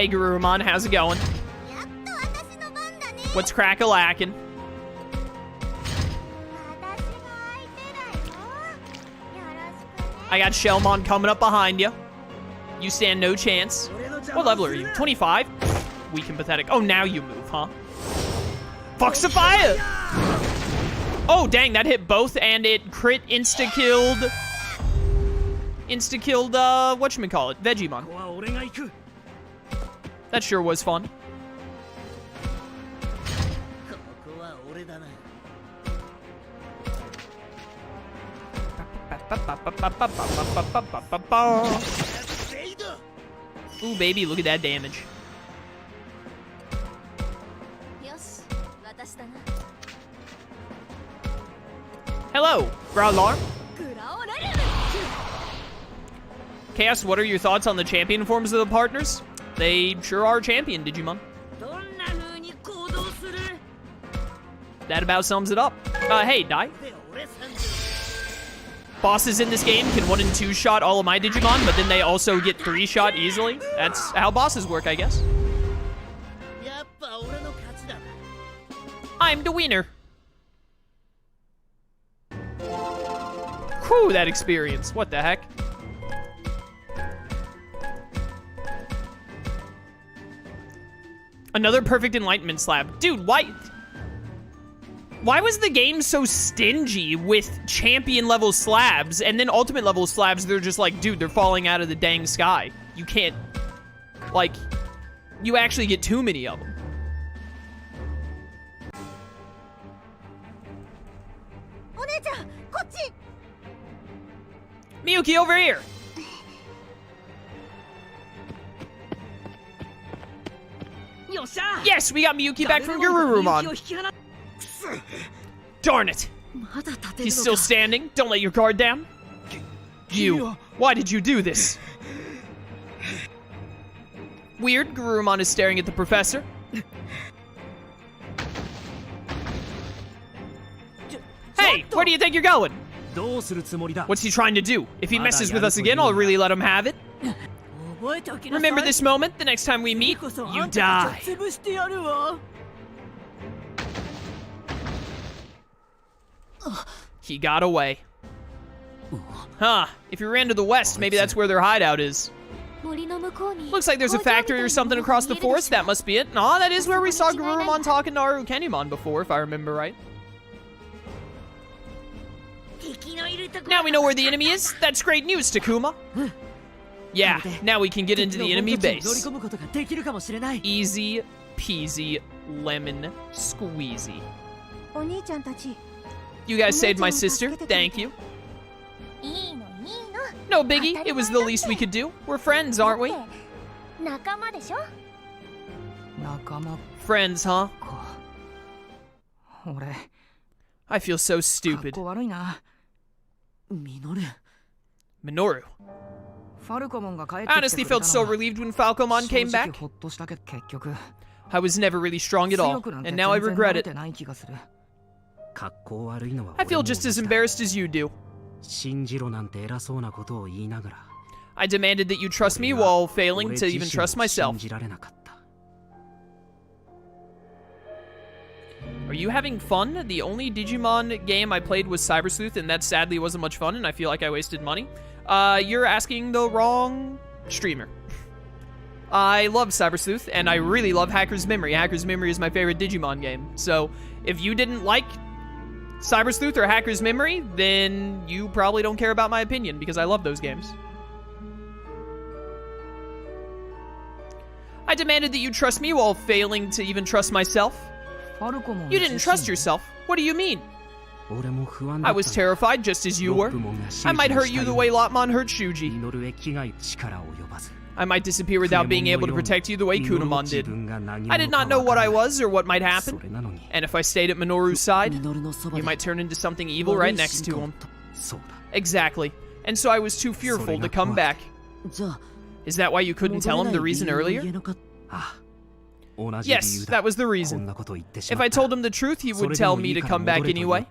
Hey, Garurumon, how's it going? What's crack-a-lackin'? I got Shellmon coming up behind you. You stand no chance. What level are you? 25? Weak and pathetic. Oh, now you move, huh? Foxify! Oh, dang, that hit both, and it crit insta-killed, whatchamacallit, Vegemon. That sure was fun. Ooh, baby, look at that damage. Hello, Growlar. Chaos, what are your thoughts on the champion forms of the partners? They sure are champion, Digimon. That about sums it up. Hey, Dai. Bosses in this game can 1- and 2-shot all of my Digimon, but then they also get 3-shot easily. That's how bosses work, I guess. I'm the winner. Whew, that experience. What the heck? Another perfect enlightenment slab. Dude, why was the game so stingy with champion level slabs, and then ultimate level slabs, they're just like, dude, they're falling out of the dang sky. You can't, like, you actually get too many of them. Miyuki, over here! Yes, we got Miyuki back from Garurumon. Darn it! He's still standing. Don't let your guard down. You, why did you do this? Weird, Garurumon is staring at the professor. Hey, where do you think you're going? What's he trying to do? If he messes with us again, I'll really let him have it. Remember this moment, the next time we meet, you die. He got away. Huh, if you ran to the west, maybe that's where their hideout is. Looks like there's a factory or something across the forest, that must be it. Aw, that is where we saw Garurumon talking to Arukenimon before, if I remember right. Now we know where the enemy is. That's great news, Takuma. Yeah, now we can get into the enemy base. Easy peasy lemon squeezy. You guys saved my sister. Thank you. No biggie. It was the least we could do. We're friends, aren't we? Friends, huh? I feel so stupid. Minoru. I honestly felt so relieved when Falcomon came back. I was never really strong at all, and now I regret it. I feel just as embarrassed as you do. I demanded that you trust me while failing to even trust myself. Are you having fun? The only Digimon game I played was Cyber Sleuth, and that sadly wasn't much fun, and I feel like I wasted money. You're asking the wrong streamer. I love Cyber Sleuth, and I really love Hacker's Memory. Hacker's Memory is my favorite Digimon game. So, if you didn't like Cyber Sleuth or Hacker's Memory, then you probably don't care about my opinion, because I love those games. I demanded that you trust me while failing to even trust myself. You didn't trust yourself. What do you mean? I was terrified just as you were. I might hurt you the way Lotmon hurt Shuuji. I might disappear without being able to protect you the way Kunamon did. I did not know what I was or what might happen. And if I stayed at Minoru's side, you might turn into something evil right next to him. Exactly. And so I was too fearful to come back. Is that why you couldn't tell him the reason earlier? Yes, that was the reason. If I told him the truth, he would tell me to come back anyway.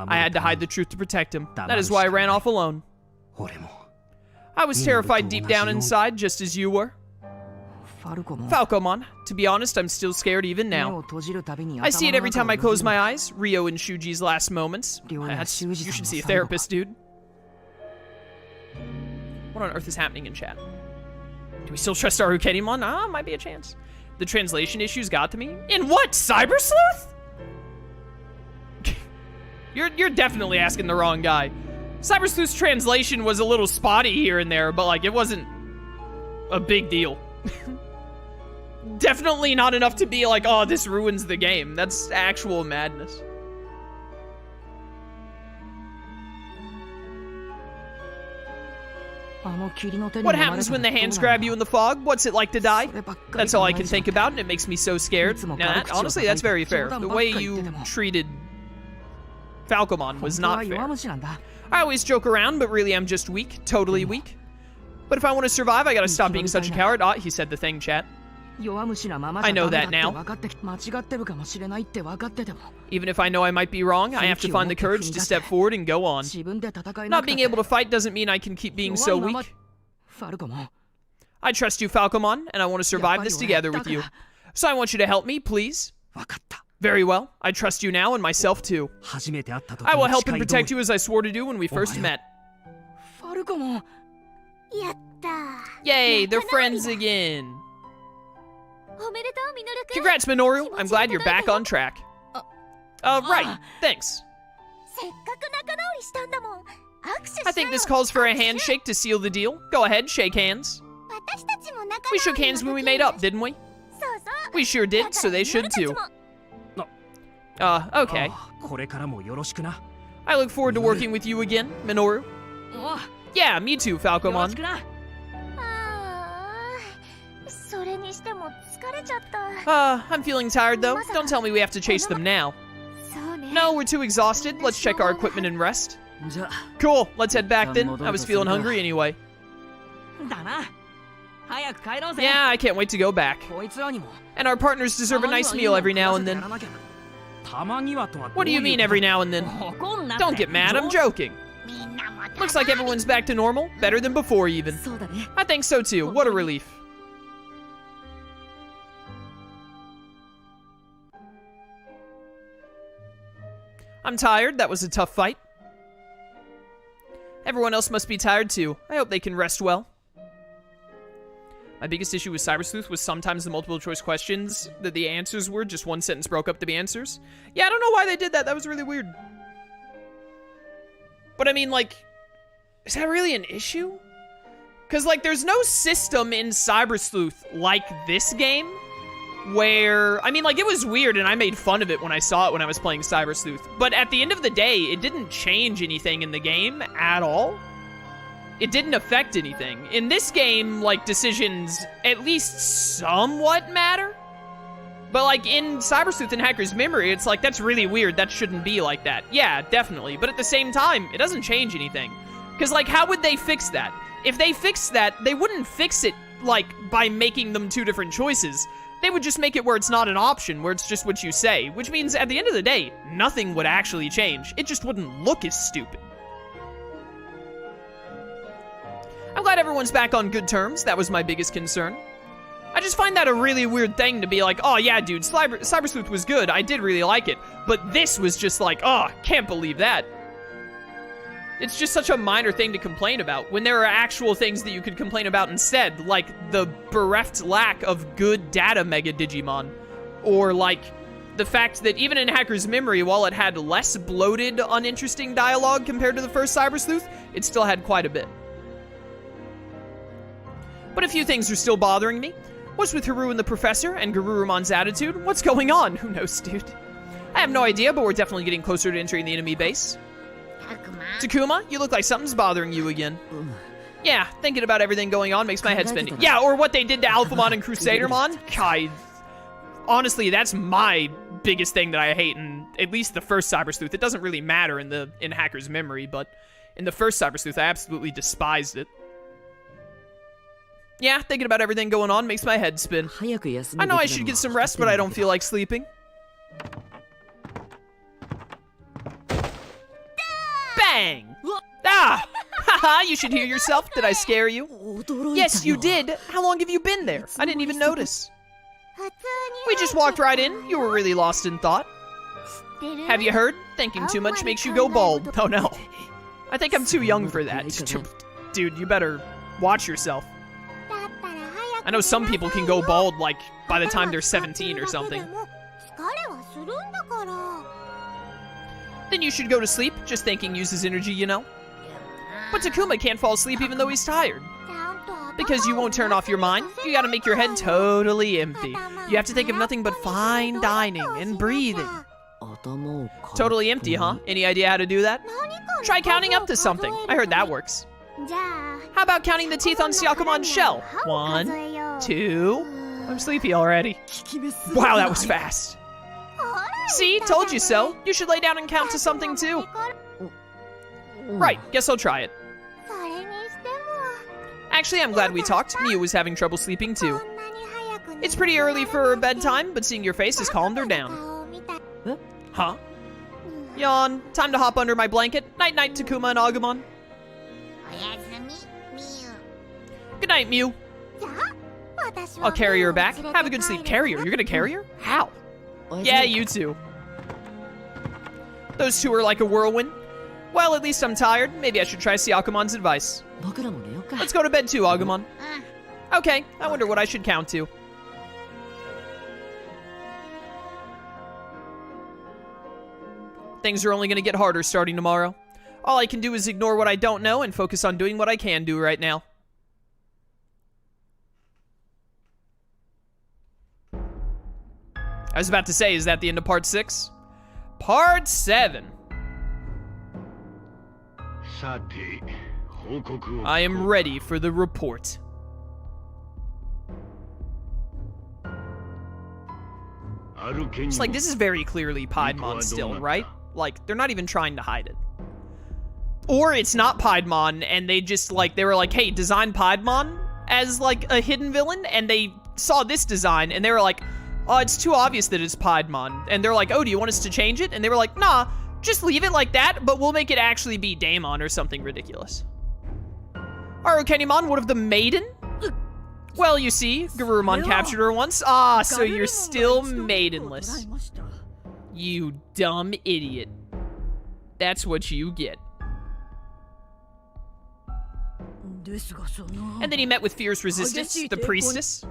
I had to hide the truth to protect him. That is why I ran off alone. I was terrified deep down inside, just as you were. Falcomon. To be honest, I'm still scared even now. I see it every time I close my eyes. Ryo and Shuji's last moments. You should see a therapist, dude. What on earth is happening in chat? Do we still trust our Kemonogami? Ah, might be a chance. The translation issues got to me. In what? Cyber Sleuth? You're definitely asking the wrong guy. Cyber Sleuth's translation was a little spotty here and there, but like it wasn't a big deal. Definitely not enough to be like, oh, this ruins the game. That's actual madness. What happens when the hands grab you in the fog? What's it like to die? That's all I can think about, and it makes me so scared. Now, honestly, that's very fair. The way you treated Falcomon was not fair. I always joke around, but really I'm just weak. Totally weak. But if I want to survive, I gotta stop being such a coward. Ah, he said the thing, chat. I know that now. Even if I know I might be wrong, I have to find the courage to step forward and go on. Not being able to fight doesn't mean I can keep being so weak. I trust you, Falcomon, and I want to survive this together with you. So I want you to help me, please. Very well. I trust you now and myself too. I will help and protect you as I swore to do when we first met. Yay, they're friends again. Congrats, Minoru. I'm glad you're back on track. Right. Thanks. I think this calls for a handshake to seal the deal. Go ahead, shake hands. We shook hands when we made up, didn't we? We sure did, so they should too. Okay. I look forward to working with you again, Minoru. Yeah, me too, Falcomon. I'm feeling tired though. Don't tell me we have to chase them now. No, we're too exhausted. Let's check our equipment and rest. Cool, let's head back then. I was feeling hungry anyway. Yeah, I can't wait to go back. And our partners deserve a nice meal every now and then. What do you mean every now and then? Don't get mad, I'm joking. Looks like everyone's back to normal. Better than before even. I think so too. What a relief. I'm tired. That was a tough fight. Everyone else must be tired too. I hope they can rest well. My biggest issue with Cyber Sleuth was sometimes the multiple choice questions that the answers were just one sentence broke up to be answers. Yeah, I don't know why they did that. That was really weird. But I mean, like, is that really an issue? Because, like, there's no system in Cyber Sleuth like this game where, I mean, like, it was weird and I made fun of it when I saw it when I was playing Cyber Sleuth. But at the end of the day, it didn't change anything in the game at all. It didn't affect anything. In this game, like, decisions at least somewhat matter. But, like, in Cyber Sleuth and Hacker's Memory, it's like, that's really weird. That shouldn't be like that. Yeah, definitely. But at the same time, it doesn't change anything. Because, like, how would they fix that? If they fixed that, they wouldn't fix it, like, by making them two different choices. They would just make it where it's not an option, where it's just what you say. Which means, at the end of the day, nothing would actually change. It just wouldn't look as stupid. I'm glad everyone's back on good terms. That was my biggest concern. I just find that a really weird thing to be like, oh yeah, dude, Cyber Sleuth was good. I did really like it. But this was just like, oh, can't believe that. It's just such a minor thing to complain about when there are actual things that you could complain about instead, like the bereft lack of good data Mega Digimon. Or like the fact that even in Hacker's Memory, while it had less bloated, uninteresting dialogue compared to the first Cyber Sleuth, it still had quite a bit. But a few things are still bothering me. What's with Haru and the Professor and Garurumon's attitude? What's going on? Who knows, dude? I have no idea, but we're definitely getting closer to entering the enemy base. Takuma, you look like something's bothering you again. Yeah, thinking about everything going on makes my head spin. Yeah, or what they did to Alphamon and Crusadermon. God, honestly, that's my biggest thing that I hate in at least the first Cyber Sleuth. It doesn't really matter in Hacker's Memory, but in the first Cyber Sleuth, I absolutely despised it. Yeah, thinking about everything going on makes my head spin. I know I should get some rest, but I don't feel like sleeping. Bang! Ah! Haha, you should hear yourself. Did I scare you? Yes, you did. How long have you been there? I didn't even notice. We just walked right in. You were really lost in thought. Have you heard? Thinking too much makes you go bald. Oh no. I think I'm too young for that. Dude, you better watch yourself. I know some people can go bald, like, by the time they're 17 or something. Then you should go to sleep. Just thinking uses energy, you know. But Takuma can't fall asleep even though he's tired. Because you won't turn off your mind. You gotta make your head totally empty. You have to think of nothing but fine dining and breathing. Totally empty, huh? Any idea how to do that? Try counting up to something. I heard that works. How about counting the teeth on Syakumon's shell? 1, 2... I'm sleepy already. Wow, that was fast. See? Told you so. You should lay down and count to something too. Right, guess I'll try it. Actually, I'm glad we talked. Miu was having trouble sleeping too. It's pretty early for bedtime, but seeing your face has calmed her down. Huh? Yawn. Time to hop under my blanket. Night-night, Takuma and Agumon. Good night, Miu. I'll carry her back. Have a good sleep. Carry her? You're gonna carry her? How? Yeah, you too. Those two are like a whirlwind. Well, at least I'm tired. Maybe I should try Syakumon's advice. Let's go to bed too, Agumon. Okay, I wonder what I should count to. Things are only gonna get harder starting tomorrow. All I can do is ignore what I don't know and focus on doing what I can do right now. I was about to say, is that the end of part 6? Part 7. I am ready for the report. It's like, this is very clearly Piedmon still, right? Like, they're not even trying to hide it. Or it's not Piedmon, and they just, like, they were like, hey, design Piedmon as, like, a hidden villain, and they saw this design, and they were like, oh, it's too obvious that it's Piedmon. And they're like, oh, do you want us to change it? And they were like, nah, just leave it like that, but we'll make it actually be Daemon or something ridiculous. Arukenimon, what of the maiden? Well, you see, Garurumon captured her once. Ah, so you're still maidenless. You dumb idiot. That's what you get. And then he met with fierce resistance, the priestess.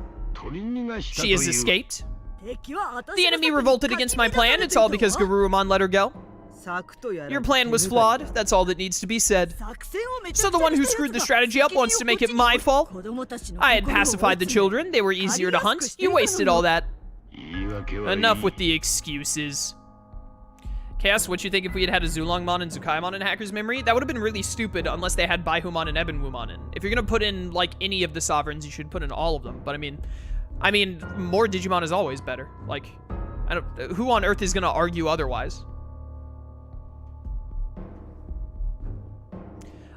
She has escaped. The enemy revolted against my plan. It's all because Garurumon let her go. Your plan was flawed. That's all that needs to be said. So the one who screwed the strategy up wants to make it my fault? I had pacified the children. They were easier to hunt. You wasted all that. Enough with the excuses. Chaos, what you think if we had had a Zulongmon and Zukaimon in Hacker's Memory? That would have been really stupid unless they had Baihumon and Ebenwumon in. If you're gonna put in, like, any of the sovereigns, you should put in all of them. But I mean, more Digimon is always better. Like, who on earth is gonna argue otherwise?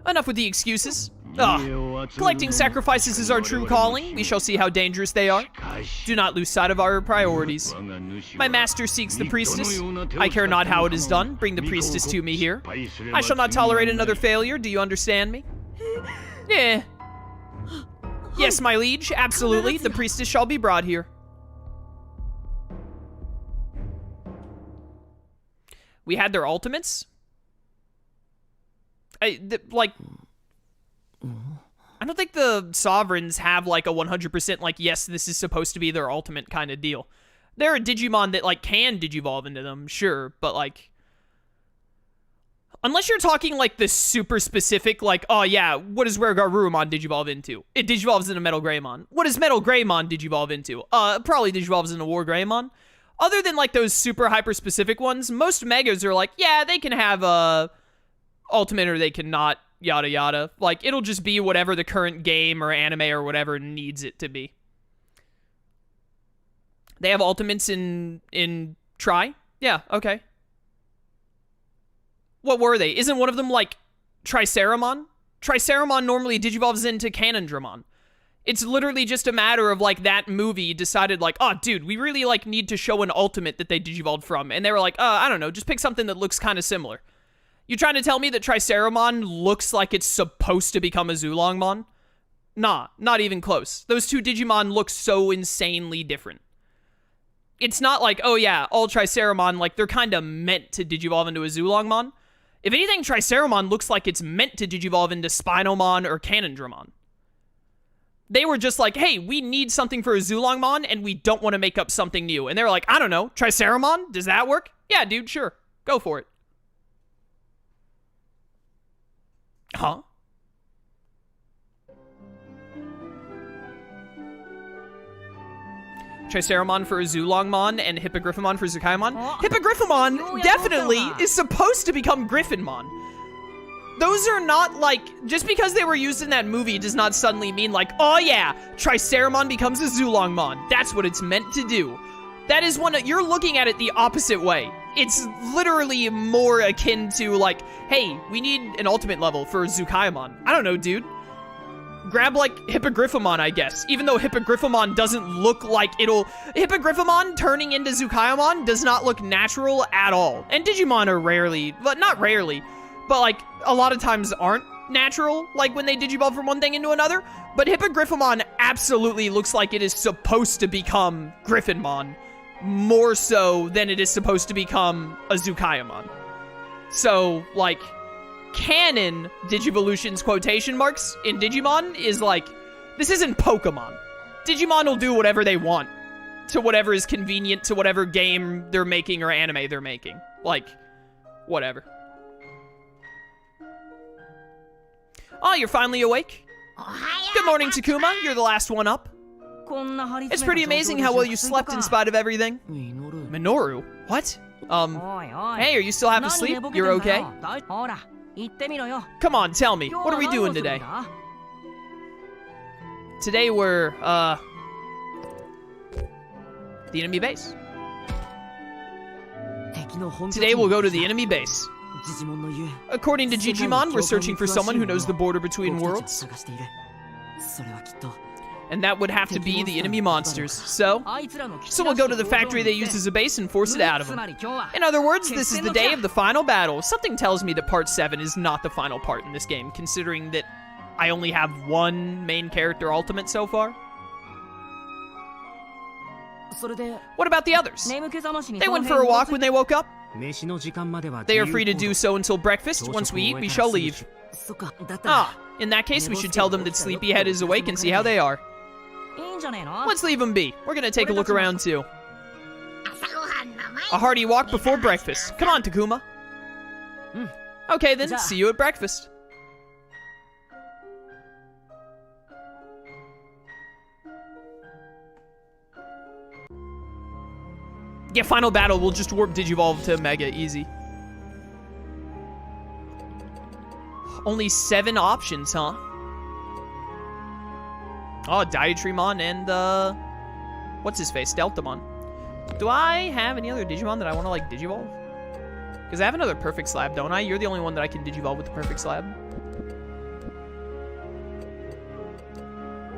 Enough with the excuses. Ugh. Collecting sacrifices is our true calling. We shall see how dangerous they are. Do not lose sight of our priorities. My master seeks the priestess. I care not how it is done. Bring the priestess to me here. I shall not tolerate another failure. Do you understand me? Yeah. Yes, my liege. Absolutely. The priestess shall be brought here. We had their ultimates? I don't think the sovereigns have, like, a 100%, like, yes, this is supposed to be their ultimate kind of deal. There are Digimon that, like, can digivolve into them, sure, but, like, unless you're talking, like, the super specific, like, oh, yeah, what does Rare Garurumon digivolve into? It digivolves into Metal Greymon. What does Metal Greymon digivolve into? Probably digivolves into War Greymon. Other than, like, those super hyper-specific ones, most Megas are like, yeah, they can have a ultimate or they cannot, yada yada. Like, it'll just be whatever the current game or anime or whatever needs it to be. They have ultimates in Tri? Yeah, okay. What were they? Isn't one of them, like, Triceramon? Triceramon normally digivolves into Canondramon. It's literally just a matter of, like, that movie decided, like, oh, dude, we really, like, need to show an ultimate that they digivolved from. And they were like, I don't know, just pick something that looks kind of similar. You trying to tell me that Triceramon looks like it's supposed to become a Zulongmon? Nah, not even close. Those two Digimon look so insanely different. It's not like, oh yeah, all Triceramon, like, they're kind of meant to digivolve into a Zulongmon. If anything, Triceramon looks like it's meant to digivolve into Spinomon or Canondramon. They were just like, hey, we need something for a Zulongmon, and we don't want to make up something new. And they were like, I don't know, Triceramon? Does that work? Yeah, dude, sure. Go for it. Huh? Triceramon for Zulongmon and Hippogriffamon for Zukaiamon. Hippogriffamon definitely is supposed to become Griffinmon. Those are not, like, just because they were used in that movie does not suddenly mean, like, oh yeah, Triceramon becomes a Zulongmon. That's what it's meant to do. That is you're looking at it the opposite way. It's literally more akin to, like, hey, we need an ultimate level for Zukaiamon. I don't know, dude. Grab, like, Hippogriffamon, I guess. Even though Hippogriffamon doesn't look like Hippogriffamon turning into Zukaiamon does not look natural at all. And Digimon are rarely, but not rarely, but, like, a lot of times aren't natural, like, when they digivolve from one thing into another. But Hippogriffamon absolutely looks like it is supposed to become Griffinmon, more so than it is supposed to become a Zukaiamon. So, like, canon Digivolution's quotation marks in Digimon is like, this isn't Pokemon. Digimon will do whatever they want to whatever is convenient to whatever game they're making or anime they're making. Like, whatever. Oh, you're finally awake? Good morning, Takuma. You're the last one up. It's pretty amazing how well you slept in spite of everything. Minoru? What? Hey, are you still half asleep? You're okay? Come on, tell me. What are we doing today? Today we're, the enemy base. Today we'll go to the enemy base. According to Digimon, we're searching for someone who knows the border between worlds. And that would have to be the enemy monsters. So we'll go to the factory they used as a base and force it out of them. In other words, this is the day of the final battle. Something tells me that part 7 is not the final part in this game, considering that I only have one main character ultimate so far. What about the others? They went for a walk when they woke up. They are free to do so until breakfast. Once we eat, we shall leave. Ah, in that case, we should tell them that Sleepyhead is awake and see how they are. Let's leave them be. We're gonna take a look around too. A hearty walk before breakfast. Come on, Takuma. Okay then, see you at breakfast. Yeah, final battle, we'll just warp Digivolve to Mega, easy. Only 7 options, huh? Oh, Diatrimon and, what's his face? Deltamon. Do I have any other Digimon that I want to, like, Digivolve? Because I have another Perfect Slab, don't I? You're the only one that I can Digivolve with the Perfect Slab.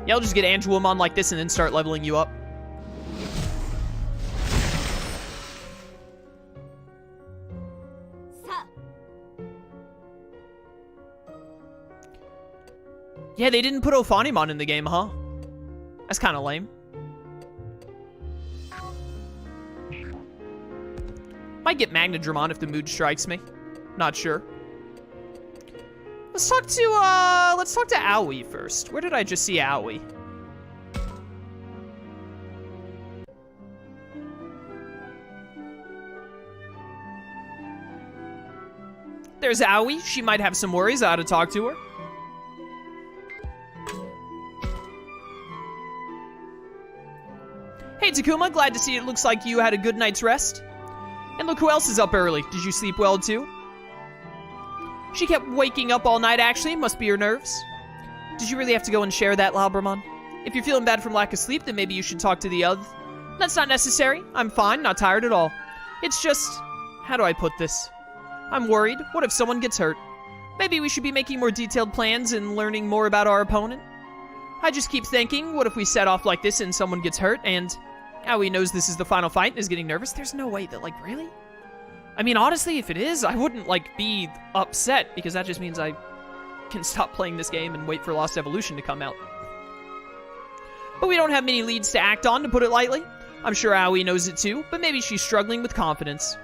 Yeah, I'll just get Angelomon like this and then start leveling you up. Yeah, they didn't put Ophanimon in the game, huh? That's kind of lame. Might get Magnadramon if the mood strikes me. Not sure. Let's talk to Aoi first. Where did I just see Aoi? There's Aoi. She might have some worries. I ought to talk to her. Hey, Takuma, glad to see it looks like you had a good night's rest. And look who else is up early. Did you sleep well, too? She kept waking up all night, actually. Must be her nerves. Did you really have to go and share that, Labramon? If you're feeling bad from lack of sleep, then maybe you should talk to the other. That's not necessary. I'm fine, not tired at all. It's just... how do I put this? I'm worried. What if someone gets hurt? Maybe we should be making more detailed plans and learning more about our opponent. I just keep thinking, what if we set off like this and someone gets hurt and... Aoi knows this is the final fight and is getting nervous. There's no way that, like, really? I mean, honestly, if it is, I wouldn't, like, be upset, because that just means I can stop playing this game and wait for Lost Evolution to come out. But we don't have many leads to act on, to put it lightly. I'm sure Aoi knows it too, but maybe she's struggling with confidence.